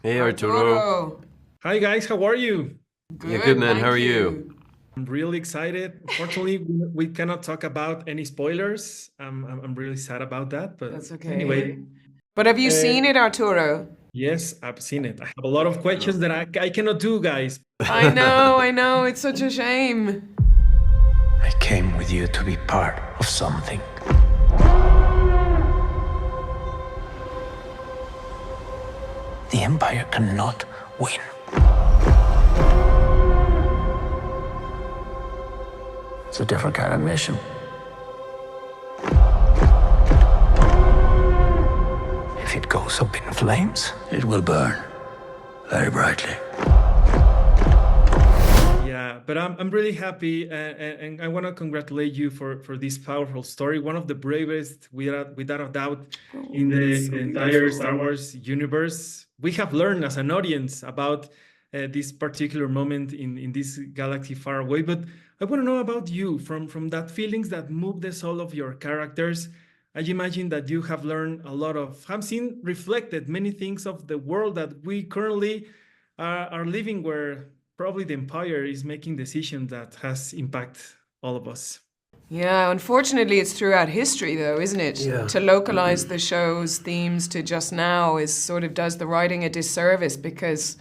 Hey Arturo. Arturo. Hi guys, how are you? Yeah, good man. How Thank are you? you. I'm really excited. Unfortunately, we cannot talk about any spoilers. I'm really sad about that. But That's okay. anyway, But have you uh, seen it, Arturo? yes, I've seen it. I have a lot of questions that I cannot do, guys. I know, it's such a shame. I came with you to be part of something. The Empire cannot win. It's a different kind of mission. If it goes up in flames, it will burn very brightly. Yeah, but I'm really happy, and I want to congratulate you for this powerful story. One of the bravest, without a doubt, in the entire Star Wars universe. We have learned as an audience about this particular moment in this galaxy far away. But I want to know about you from that feelings that move the soul of your characters. I imagine that you have learned a lot of, have seen reflected many things of the world that we currently are living, where probably the empire is making decisions that has impact all of us. Yeah, unfortunately, it's throughout history, though, isn't it? Yeah. To localize the show's themes to just now is sort of does the writing a disservice because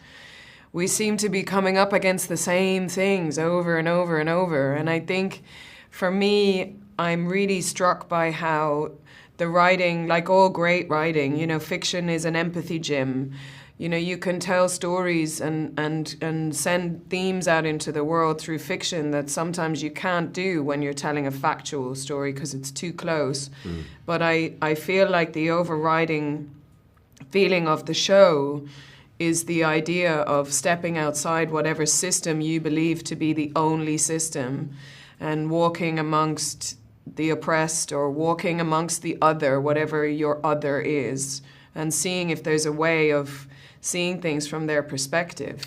we seem to be coming up against the same things over and over and over. And I think for me, I'm really struck by how the writing, like all great writing, fiction is an empathy gym. You can tell stories and send themes out into the world through fiction that sometimes you can't do when you're telling a factual story because it's too close. But I feel like the overriding feeling of the show is the idea of stepping outside whatever system you believe to be the only system and walking amongst the oppressed or walking amongst the other, whatever your other is, and seeing if there's a way of seeing things from their perspective.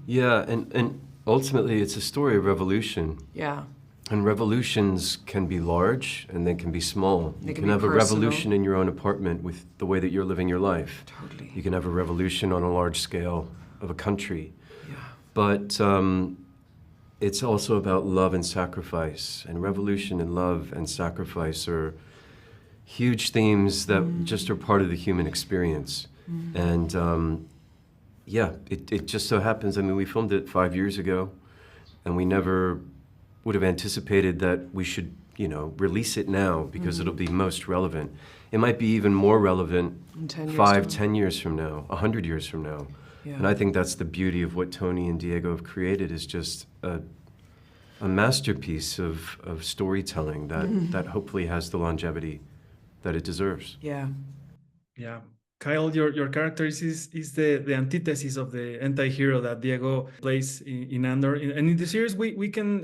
Yeah, and ultimately it's a story of revolution. Yeah. And revolutions can be large and they can be small. They You can can be have a personal. revolution in your own apartment with the way that you're living your life. Totally. You can have a revolution on a large scale of a country. Yeah. But it's also about love and sacrifice. And revolution and love and sacrifice are huge themes that just are part of the human experience. And yeah, it just so happens, I mean, we filmed it 5 years ago, and we never would have anticipated that we should, release it now because it'll be most relevant. It might be even more relevant In 10 years' 5, time. 10 years from now, 100 years from now. Yeah. And I think that's the beauty of what Tony and Diego have created, is just a masterpiece of storytelling that hopefully has the longevity that it deserves. Yeah. Yeah. Kyle, your character is the antithesis of the anti-hero that Diego plays in Andor. And in the series, we can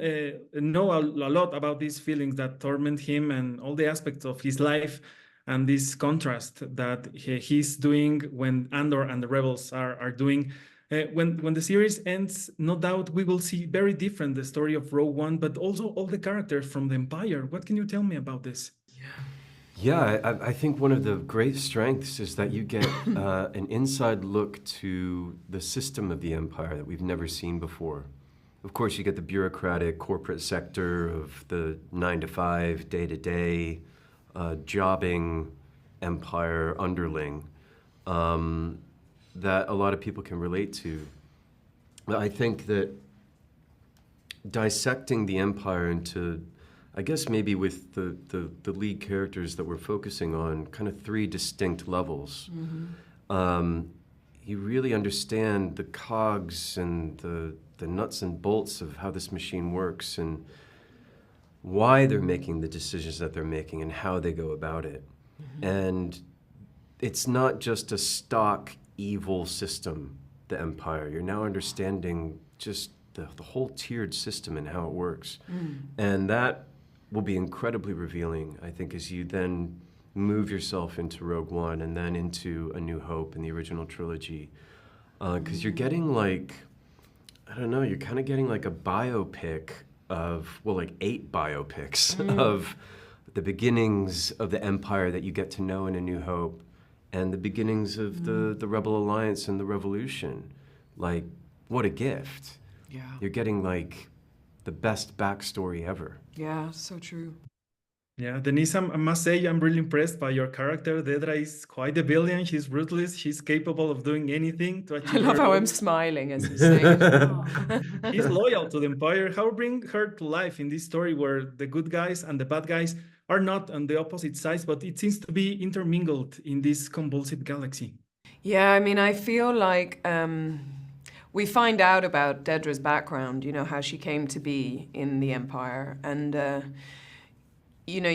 know a lot about these feelings that torment him and all the aspects of his life and this contrast that he's doing when Andor and the rebels are doing. When the series ends, no doubt we will see very different the story of Rogue One, but also all the characters from the Empire. What can you tell me about this? Yeah, I think one of the great strengths is that you get an inside look to the system of the empire that we've never seen before. Of course, you get the bureaucratic corporate sector of the 9 to 5, day-to-day, jobbing empire underling that a lot of people can relate to. But I think that dissecting the empire into, I guess maybe with the lead characters that we're focusing on, kind of 3 distinct levels. You really understand the cogs and the nuts and bolts of how this machine works and why they're making the decisions that they're making and how they go about it. And it's not just a stock evil system, the Empire. You're now understanding just the whole tiered system and how it works. And that will be incredibly revealing, I think, as you then move yourself into Rogue One and then into A New Hope in the original trilogy. Because you're getting like, I don't know, you're kind of getting like a biopic of, well, like 8 biopics of the beginnings of the Empire that you get to know in A New Hope, and the beginnings of the Rebel Alliance and the Revolution. Like, what a gift. Yeah. You're getting, like, the best backstory ever. Yeah, so true. Yeah, Denise, I must say I'm really impressed by your character. Dedra is quite a villain. She's ruthless. She's capable of doing anything to I achieve love her how I'm goals. smiling as you say it. She's loyal to the Empire. How bring her to life in this story where the good guys and the bad guys are not on the opposite sides, but it seems to be intermingled in this convulsive galaxy? Yeah, I mean, I feel like we find out about Dedra's background, you know, how she came to be in the Empire. And, you know,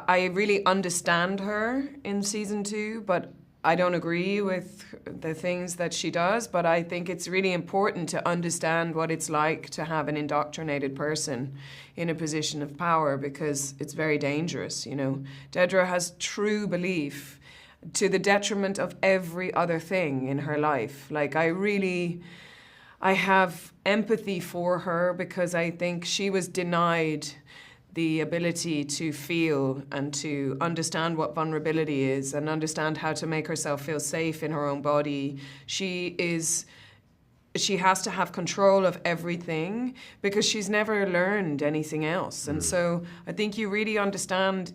I really understand her in season 2, but I don't agree with the things that she does. But I think it's really important to understand what it's like to have an indoctrinated person in a position of power, because it's very dangerous, you know. Dedra has true belief to the detriment of every other thing in her life. Like, I have empathy for her, because I think she was denied the ability to feel and to understand what vulnerability is and understand how to make herself feel safe in her own body. She has to have control of everything because she's never learned anything else. And so I think you really understand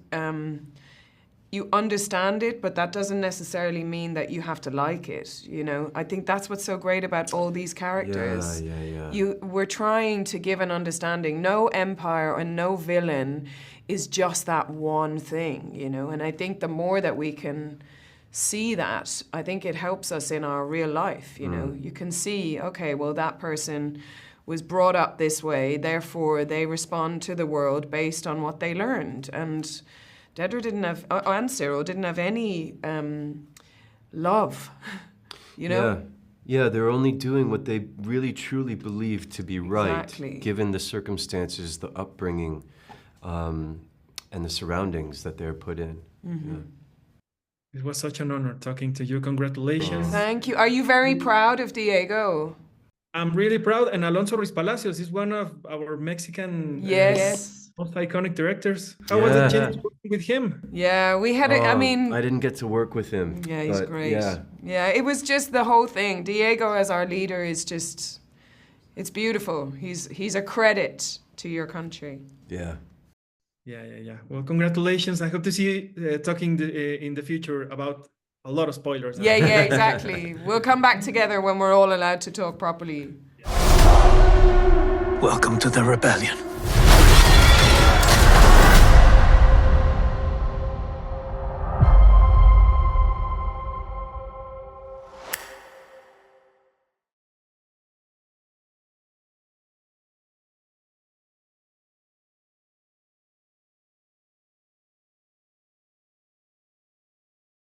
you understand it, but that doesn't necessarily mean that you have to like it, you know? I think that's what's so great about all these characters. Yeah. We're trying to give an understanding. No empire and no villain is just that one thing, you know? And I think the more that we can see that, I think it helps us in our real life, you know? You can see, okay, well, that person was brought up this way, therefore they respond to the world based on what they learned. And Dedra didn't have, and Syril didn't have any love, you know? Yeah, they're only doing what they really truly believe to be right, Exactly. given the circumstances, the upbringing, and the surroundings that they're put in. It was such an honor talking to you. Congratulations. Thank you. Are you very proud of Diego? I'm really proud. And Alonso Ruiz Palacios is one of our Mexican Yes. most iconic directors. How was the chance working with him? Yeah, we had I mean... I didn't get to work with him. Yeah, he's but great. Yeah. It was just the whole thing. Diego as our leader is just, it's beautiful. He's a credit to your country. Yeah. Yeah. Well, congratulations. I hope to see you talking in the future about a lot of spoilers. Yeah, exactly. We'll come back together when we're all allowed to talk properly. Welcome to the rebellion.